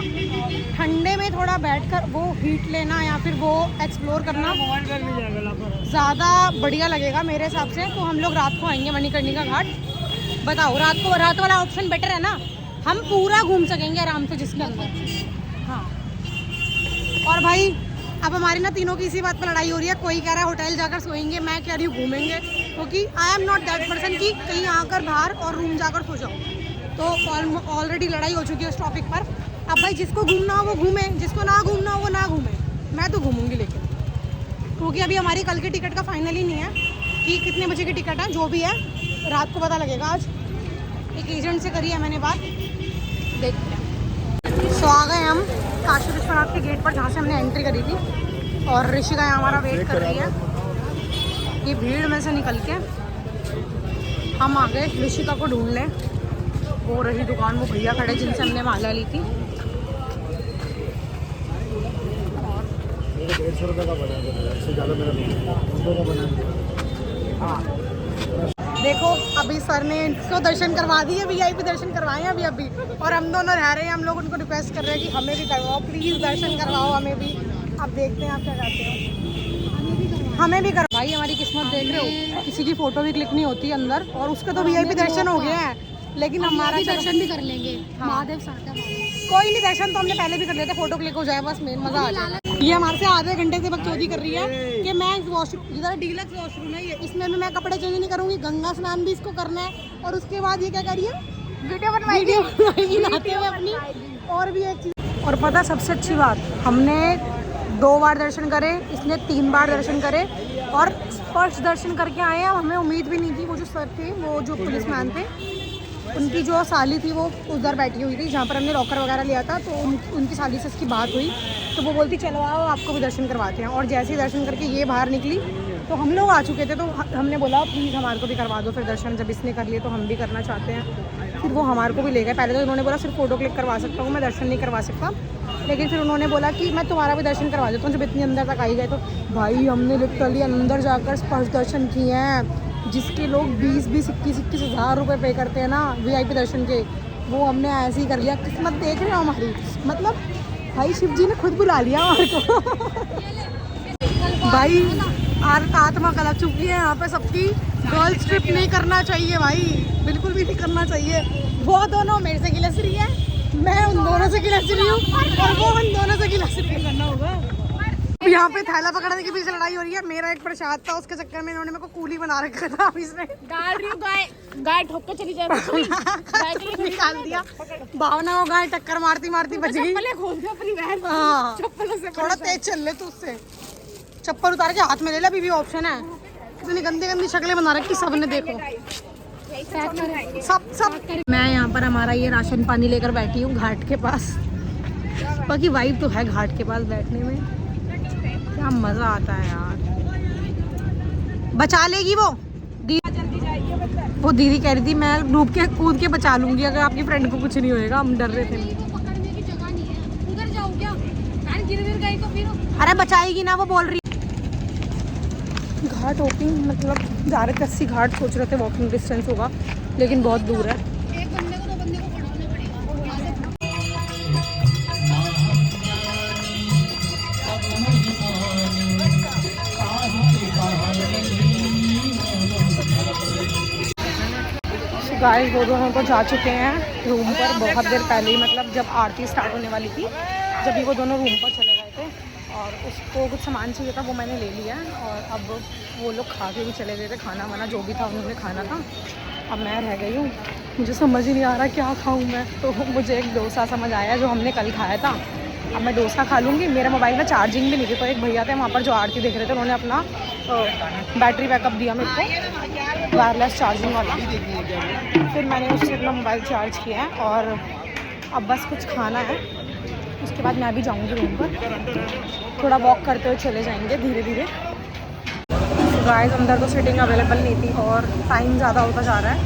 ठंडे में थोड़ा बैठकर वो हीट लेना या फिर वो एक्सप्लोर करना ज़्यादा बढ़िया लगेगा मेरे हिसाब से। तो हम लोग रात को आएंगे मणिकर्णिका घाट। बताओ, रात वाला ऑप्शन बेटर है ना, हम पूरा घूम सकेंगे आराम से जिसके अंदर। हाँ, और भाई अब हमारी ना तीनों की इसी बात पर लड़ाई हो रही है। कोई कह रहा है होटल जाकर सोएंगे, मैं कह रही हूँ घूमेंगे, क्योंकि I am not that person कि कहीं आकर बाहर और रूम जाकर सो जाओ। तो ऑलरेडी लड़ाई हो चुकी है उस टॉपिक पर। अब भाई जिसको घूमना हो वो घूमे, जिसको ना घूमना हो वो ना घूमे। मैं तो घूमूंगी, लेकिन क्योंकि अभी हमारी कल की टिकट का फाइनल ही नहीं है कि कितने बजे की टिकट है। जो भी है रात को पता लगेगा। आज एक एजेंट से करी है मैंने बात, देखते हैं। सो आ गए हम काशी विश्वनाथ के गेट पर, जहाँ से हमने एंट्री करी थी, और ऋषिका हमारा वेट कर रही है। ये भीड़ में से निकल के हम आ गए ऋषिका को ढूंढ लें। वो रही दुकान, वो भैया खड़े जिनसे हमने माला ली थी। 150 रुपये का बना इससे ज़्यादा मेरा नहीं का बना। देखो अभी सर ने इसको दर्शन करवा दिए, वीआईपी दर्शन करवाए हैं अभी, और हम दोनों रह रहे हैं। हम लोग उनको रिक्वेस्ट कर रहे हैं कि हमें भी करवाओ, प्लीज़ दर्शन करवाओ हमें भी। अब देखते हैं आप क्या कहते हो। हमें भी करो भाई, हमारी किस्मत देख रहे हो, किसी की फ़ोटो भी क्लिक नहीं होती अंदर, और उसका तो वीआईपी दर्शन हो गया है, लेकिन हमारा दर्शन भी कर लेंगे। हाँ। महादेव साथ है। कोई नहीं, दर्शन तो हमने पहले भी कर लेते, फोटो क्लिक हो जाए बस, मेन मजा आ जाए। ये हमारे से आधे घंटे से बकचोदी कर रही है कि मैं वॉशरूम, इधर डीलक्स वॉशरूम है ये, इसमें भी मैं कपड़े चेंज नहीं करूंगी, गंगा स्नान भी इसको करना है, और उसके बाद ये क्या करिए वीडियो बनवाएगी नहाते हुए अपनी। और भी एक चीज़, और पता सबसे अच्छी बात, हमने 2 बार दर्शन करे, इसने 3 बार दर्शन करे, और फर्स्ट दर्शन करके आए हैं। हमें उम्मीद भी नहीं थी। वो जो सर थे, वो जो पुलिस मैन थे, उनकी जो साली थी वो उधर बैठी हुई थी जहाँ पर हमने लॉकर वगैरह लिया था। तो उनकी साली से इसकी बात हुई, तो वो बोलती चलो आओ आपको भी दर्शन करवाते हैं। और जैसे ही दर्शन करके ये बाहर निकली तो हम लोग आ चुके थे, तो हमने बोला प्लीज़ हमारे को भी करवा दो फिर दर्शन। जब इसने कर लिए तो हम भी करना चाहते हैं। फिर वो हमारे को भी ले गए। पहले तो उन्होंने बोला सिर्फ फ़ोटो क्लिक करवा सकता हूँ, मैं दर्शन नहीं करवा सकता, लेकिन फिर उन्होंने बोला कि मैं तुम्हारा भी दर्शन करवा देता हूँ जब इतनी अंदर तक आई गए। तो भाई हमने लिटरली अंदर जाकर स्पर्श दर्शन किए हैं, जिसके लोग 20-20, 21-21 हज़ार रुपये पे करते हैं ना वीआईपी दर्शन के, वो हमने ऐसे ही कर लिया। किस्मत देख रहे हो हमारी, मतलब भाई शिव जी ने खुद बुला लिया हमारे को। भाई आत्मा कलप चुकी है यहाँ पे सबकी। गर्ल्स ट्रिप नहीं करना चाहिए भाई, बिल्कुल भी नहीं करना चाहिए। वो दोनों मेरे से गिलस रही है, मैं उन दोनों से गिलस रही हूँ और वो उन दोनों से गिलस रही है। करना होगा। यहाँ पे थैला पकड़ने के पीछे लड़ाई हो रही है। मेरा एक प्रसाद था, उसके चक्कर में इन्होंने मेरे को कूली बना रखा था। अब इसने डाल रही हूँ गाय ठोक के चली जाए। गाय के लिए निकाल दिया। भावना हो गाय टक्कर मारती मारती बच गई। खोल दो अपनी बहन। हाँ चप्पलों से थोड़ा तेज चल ले तू उससे। चप्पल उतार के हाथ में ले ले, अभी भी ऑप्शन है। इतनी गंदी गंदी शक्लें बना रखी सबने, देखो सब। मैं यहाँ पर हमारा ये राशन पानी लेकर बैठी हूँ घाट के पास। बाकी वाइब तो है घाट के पास बैठने में, क्या मजा आता है यार। बचा लेगी वो दीदी कह रही थी मैं डूब के कूद के बचा लूंगी अगर आपकी फ्रेंड को कुछ नहीं होएगा। हम डर रहे थे। पकड़ने की जगह नहीं है, उधर जाओ क्या? गिर गई तो फिर अरे बचाएगी ना, वो बोल रही। घाट वॉकिंग मतलब जा रहे थे 80 घाट, सोच रहे थे वॉकिंग डिस्टेंस होगा लेकिन बहुत दूर है। एक बंदे को 2 बंदे को पढ़ाना पड़ेगा। गाइस वो दोनों तो जा चुके हैं रूम पर बहुत देर पहले ही, मतलब जब आरती स्टार्ट होने वाली थी जब ही वो दोनों रूम पर चले गए थे। और उसको कुछ सामान चाहिए था, वो मैंने ले लिया। और अब वो लोग खा के भी चले गए थे, खाना वाना जो भी था उन्होंने खाना था। अब मैं रह गई हूँ, मुझे समझ ही नहीं आ रहा क्या खाऊँ मैं। तो मुझे एक डोसा समझ आया जो हमने कल खाया था। अब मैं डोसा खा लूँगी। मेरा मोबाइल में चार्जिंग भी नहीं थी, तो एक भैया थे वहाँ पर जो आरती देख रहे थे, उन्होंने अपना बैटरी बैकअप दिया मेरे को, वायरलेस चार्जिंग वाला। फिर मैंने उससे अपना मोबाइल चार्ज किया है और अब बस कुछ खाना है, उसके बाद मैं भी जाऊंगी रूम पर। थोड़ा वॉक करते हुए चले जाएंगे धीरे धीरे। गाइस अंदर तो सीटिंग अवेलेबल नहीं थी और टाइम ज़्यादा होता जा रहा है,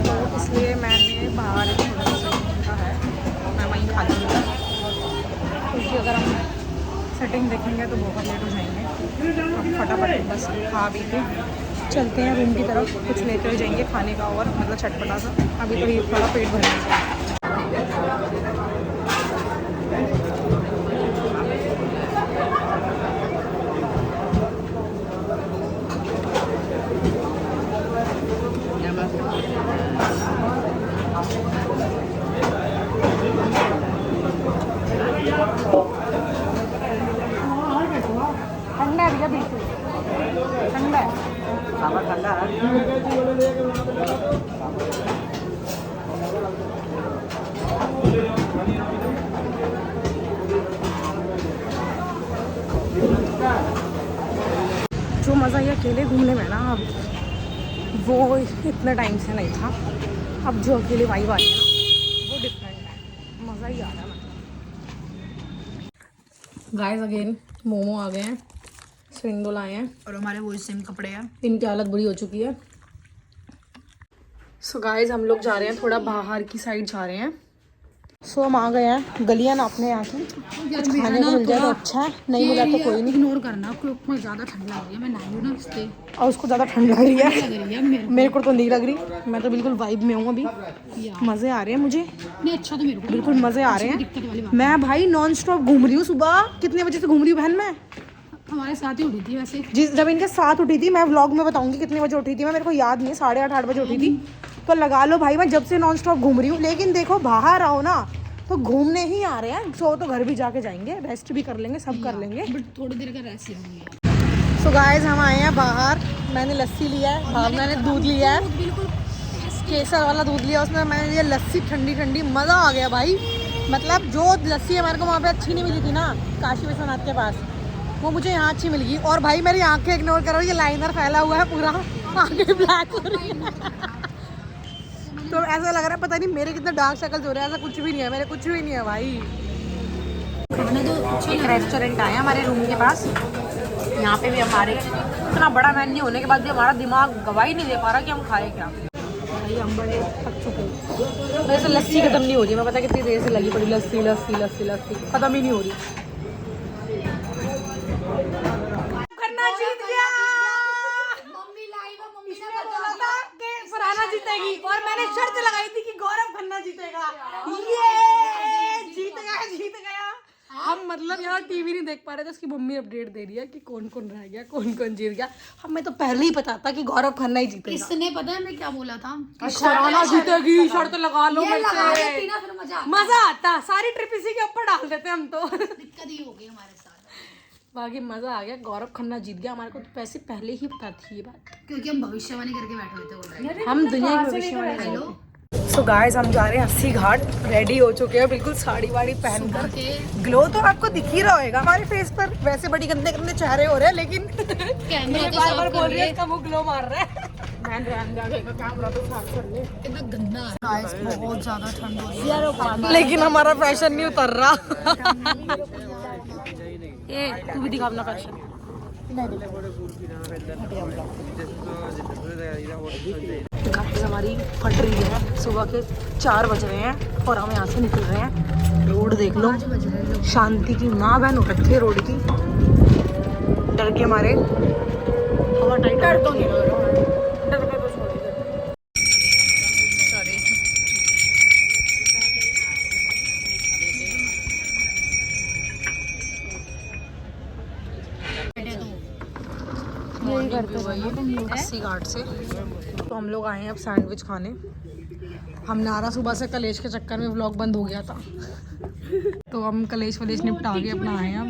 तो इसलिए मैंने बाहर एक छोटा सा सीटिंग है, मैं वहीं खा लूँगी। क्योंकि अगर हम सेटिंग देखेंगे तो बहुत लेट हो जाएंगे। अब फटाफट बस खा भी के चलते हैं रूम की तरफ, कुछ लेते हुए जाएंगे खाने का और मतलब चटपटा सा। अभी तो ये थोड़ा पेट भरना है। ठंडा है भैया, बिल्कुल ठंडा है। ठंडा है। जो मज़ा ये अकेले घूमने में ना, अब वो इतने टाइम से नहीं था। अब जो अकेले वाइब आ रही है ना, वो डिफरेंट है, मज़ा ही आ रहा है। मतलब गाइस अगेन मोमो आ गए हैं, स्प्रिंग रोल आए हैं और हमारे वो सेम कपड़े हैं। इनकी हालत बुरी हो चुकी है। सो गाइस हम लोग जा रहे हैं, थोड़ा बाहर की साइड जा रहे हैं। सो हम आ गए हैं, गलियां नापने यहाँ की। कुछ खाने को मिल जाए तो अच्छा है, नहीं मिला तो कोई नहीं। इग्नोर करना, क्योंकि ज़्यादा ठंड लग रही है। मैं नहाई हूँ ना इसलिए और उसको ज़्यादा ठंड लग रही है, लग रही है मेरे को तो नहीं लग रही। मैं तो बिल्कुल वाइब में हूँ अभी, मज़े आ रहे हैं मुझे, नहीं अच्छा तो मेरे को बिल्कुल मज़े आ रहे दिक्कत वाली हैं। बात मैं भाई नॉन स्टॉप घूम रही हूँ। सुबह कितने बजे से घूम रही हूँ बहन मैं? हमारे साथ ही उठी थी वैसे। जब इनके साथ उठी थी, मैं व्लॉग में बताऊंगी कितने बजे उठी थी मैं, मेरे को याद नहीं, 8:30 बजे उठी थी। तो लगा लो भाई मैं जब से नॉन स्टॉप घूम रही हूँ। लेकिन देखो बाहर आओ ना तो घूमने ही आ रहे हैं। सो तो घर भी जाके जाएंगे, रेस्ट भी कर लेंगे, सब कर लेंगे। बट थोड़ी देर का रेस्ट लेंगे। सो गाइस हम आए हैं बाहर। मैंने लस्सी लिया है, भावना ने दूध लिया है, केसर वाला दूध लिया, उसमें मैंने लिया लस्सी ठंडी ठंडी। मज़ा आ गया भाई। मतलब जो लस्सी हमारे को वहाँ पे अच्छी नहीं मिली थी ना काशी विश्वनाथ के पास, वो मुझे यहाँ अच्छी मिल गई। और भाई मेरी आंखें इग्नोर करो, ये लाइनर फैला हुआ है पूरा, आंखें ब्लैक हो रही है। तो ऐसा लग रहा है पता नहीं मेरे कितने डार्क सर्कल्स हो रहे हैं। ऐसा कुछ भी नहीं है, मेरे कुछ भी नहीं है भाई। एक रेस्टोरेंट आया हमारे रूम के पास, यहाँ पे भी हमारे इतना बड़ा मेन्यू होने के बाद भी हमारा दिमाग गवाही नहीं दे पा रहा कि हम खाए क्या। भाई हम बड़े थक चुके हैं। वैसे लस्सी खत्म नहीं हो रही, मैं पता कितनी देर से लगी पड़ी लस्सी लस्सी लस्सी लस्सी, खत्म ही नहीं हो रही। करना जीत गया। मम्मी लाइव है, मम्मी इसने बोला था कि फरहाना जीतेगी और मैंने शर्त लगाई थी कि गौरव खन्ना जीतेगा। ये जीत गया जीत गया। हम मतलब यहाँ टीवी नहीं देख पा रहे थे उसकी मम्मी अपडेट दे रही है कि कौन कौन रह गया, कौन कौन जीत गया। हमें तो पहले ही पता था कि गौरव खन्ना ही जीतेगा। इसने पता है मैं क्या बोला था? शराना जीतेगी, शर्त लगा लो मेरे लगा से। लेती ना, फिर मजा आता, सारी ट्रिप इसी के ऊपर डाल देते हम तो। दिक्कत ही हो गई हमारे साथ, बाकी मजा आ गया, गौरव खन्ना जीत गया। हमारे को तो पैसे पहले ही पता थी ये बात, क्योंकि हम भविष्यवाणी करके बैठे हुए थे ऑलरेडी। हम दुनिया की भविष्यवाणी। हेलो, सो गाइस हम जा रहे हैं अस्सी घाट, रेडी हो चुके हैं बिल्कुल साड़ी वाड़ी पहनकर। ग्लो तो आपको दिख ही रहा होगा हमारे फेस पर, वैसे बड़ी गंदे गंदे चेहरे हो रहे हैं, लेकिन कैमरा तो बार बार बोल रही है इसका मुंह ग्लो मार रहा है। कितना गंदा है गाइस, बहुत ज्यादा ठंड हो रही है। लेकिन हमारा फैशन नहीं उतर रहा। ये तू भी दिखा अपना फैशन। हमारी फट रही है, सुबह के 4 बज रहे हैं और हम यहाँ से निकल रहे हैं। रोड देख लो, शांति की माँ बहन हो रखी है रोड की। डर के मारे हवा टाइट, डर तो नहीं लग रहा, डर के तो छोड़ दे। यही करते हैं 80 घाट से। तो हम लोग आए हैं अब सैंडविच खाने। हमने आ रहा सुबह से कलेश के चक्कर में व्लॉग बंद हो गया था, तो हम कलेश वलेश निपटा के अपना आए हैं। अब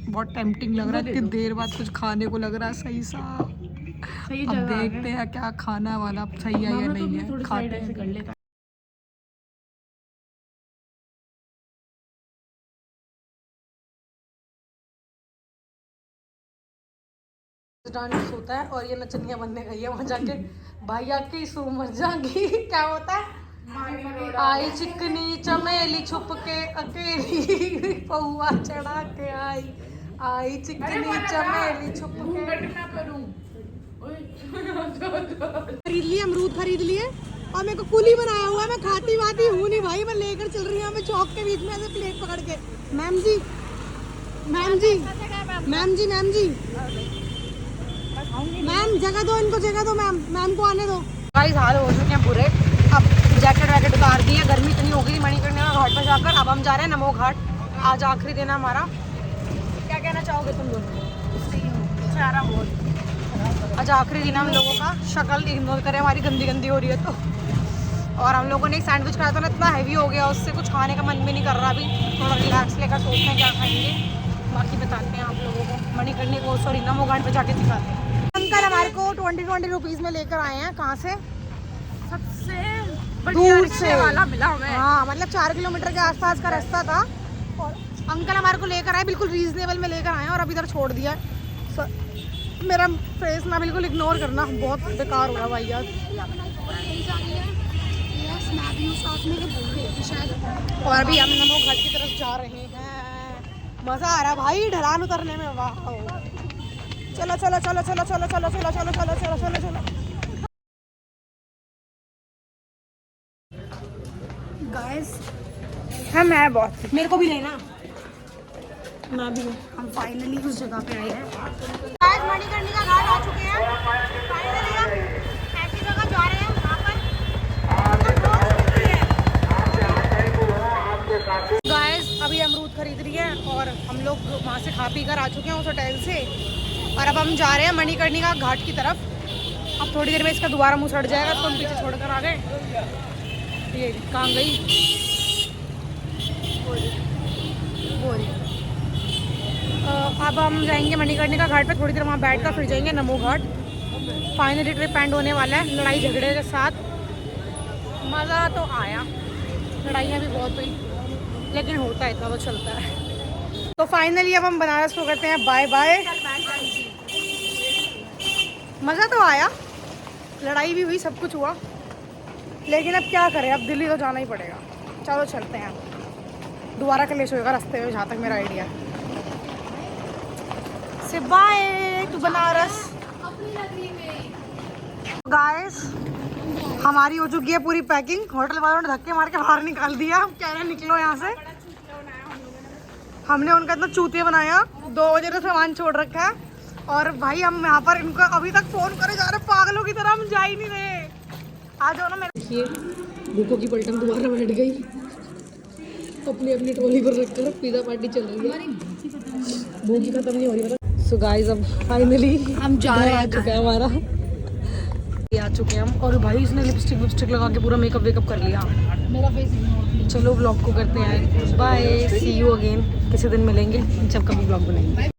बहुत टेम्पटिंग लग रहा है, इतनी देर बाद कुछ खाने को लग रहा है सही सा। अब देखते हैं क्या खाना वाला सही है या नहीं है, खाते हैं। डांस होता है और ये नचनिया बनने गई है वहाँ जाके। भाई आके इस मर जाएगी। क्या होता है? आई चिकनी चमेली छुप के अकेली पौआ चढ़ा के आई चिकनी चमेली छुप के। खरीद लिए अमरूद, खरीद लिए और मेरे को कुली बनाया हुआ है। मैं खाती वाती हूँ नहीं भाई, मैं लेकर चल रही हूँ। मैं चौक के बीच में ऐसे प्लेट पकड़ के, मैम जी मैम जी मैम जी मैम जी मैम जगह दो इनको, जगह दो मैम, मैम को आने दो। गाइस हाल हो चुके हैं बुरे। अब जैकेट वैकेट उतार दी है, गर्मी इतनी हो गई मणिकर्णिका घाट पर जाकर। अब हम जा रहे हैं नमो घाट, आज आखिरी दिन है हमारा। क्या कहना चाहोगे तुम दोनों? सारा बोल, आज आखिरी दिन है हम लोगों का। शक्ल इग्नोर करें, हमारी गंदी गंदी हो रही है तो। और हम लोगों ने एक सैंडविच खाया था ना, इतना हैवी हो गया उससे कुछ खाने का मन भी नहीं कर रहा। अभी थोड़ा रिलैक्स लेकर सोचते हैं क्या खाएंगे, बाकी बताते हैं आप लोगों को। मणिकर्णिका को सॉरी नमो घाट पर जाके दिखाते हैं। अंकल हमारे को 20 रुपीज में लेकर आए हैं। कहाँ से? सबसे दूर से वाला मिला हमें। हाँ मतलब 4 किलोमीटर के आसपास का रास्ता था और अंकल हमारे को लेकर आए, बिल्कुल रीजनेबल में लेकर आए हैं और अब इधर छोड़ दिया है। मेरा फेस ना बिल्कुल इग्नोर करना, बहुत बेकार हो रहा भाई यार। और अभी हम नमो घाट की तरफ जा रहे हैं। मजा आ रहा भाई ढलान उतरने में, वाह। चलो चलो चलो चलो चलो चलो चलो चलो चलो चलो चलो चलो। गाइस हम है बहुत, मेरे को भी लेना, मैं भी हूँ। हम फाइनली उस जगह पे आए हैं। गाइस मणिकर्णिका घाट आ चुके हैं फाइनली। हम ऐसी जगह जा रहे हैं वहाँ पर। गाइस अभी अमरूद खरीद रही है और हम लोग वहाँ से खा पी कर आ चुके हैं उस होटल से। और अब हम जा रहे हैं मणिकर्णिका घाट की तरफ। अब थोड़ी देर में इसका दोबारा मुंह सड़ जाएगा तो हम पीछे छोड़कर आ गए। ये कहाँ गई? अब हम जाएंगे मणिकर्णिका घाट पे, थोड़ी देर वहाँ बैठ कर फिर जाएंगे Namo Ghat. Finally trip and होने वाला है लड़ाई झगड़े के साथ। मज़ा तो आया, लड़ाइयाँ भी बहुत हुई, लेकिन होता है इतना तो चलता है। तो फाइनली अब हम बनारस को करते हैं बाय बाय। मज़ा तो आया, लड़ाई भी हुई, सब कुछ हुआ, लेकिन अब क्या करें, अब दिल्ली तो जाना ही पड़ेगा। चलो चलते हैं, दोबारा कलेश होगा रास्ते में, जहाँ तक मेरा आइडिया है। से बाय टू बनारस। गाइस हमारी हो चुकी है पूरी पैकिंग। होटल वालों ने धक्के मार के बाहर निकाल दिया। कह रहे निकलो यहाँ से। हमने उनका इतना चूतिया बनाया, 2 बजे से सामान छोड़ रखा है और भाई हम यहाँ पर इनको अभी तक फोन करे जा रहे, पागलों की तरह। हम जा ही नहीं रहे। आ जाओ ना मेरे। देखिए बुको की पलटन दोबारा बैठ गई, अपनी अपनी ट्रॉली पर रखकर पिज़्ज़ा पार्टी चल रही है। भूख ही खत्म नहीं हो रही। सो गाइस अब फाइनली हम जा रहे हैं आ चुका है हमारा, ये आ चुके हैं हम। और भाई इसने लिपस्टिक लगा के पूरा मेकअप वेकअप कर लिया। मेरा फेस नहीं। चलो व्लॉग को करते हैं बाय, सी यू अगेन, किसी दिन मिलेंगे जब कभी व्लॉग बनाएंगे।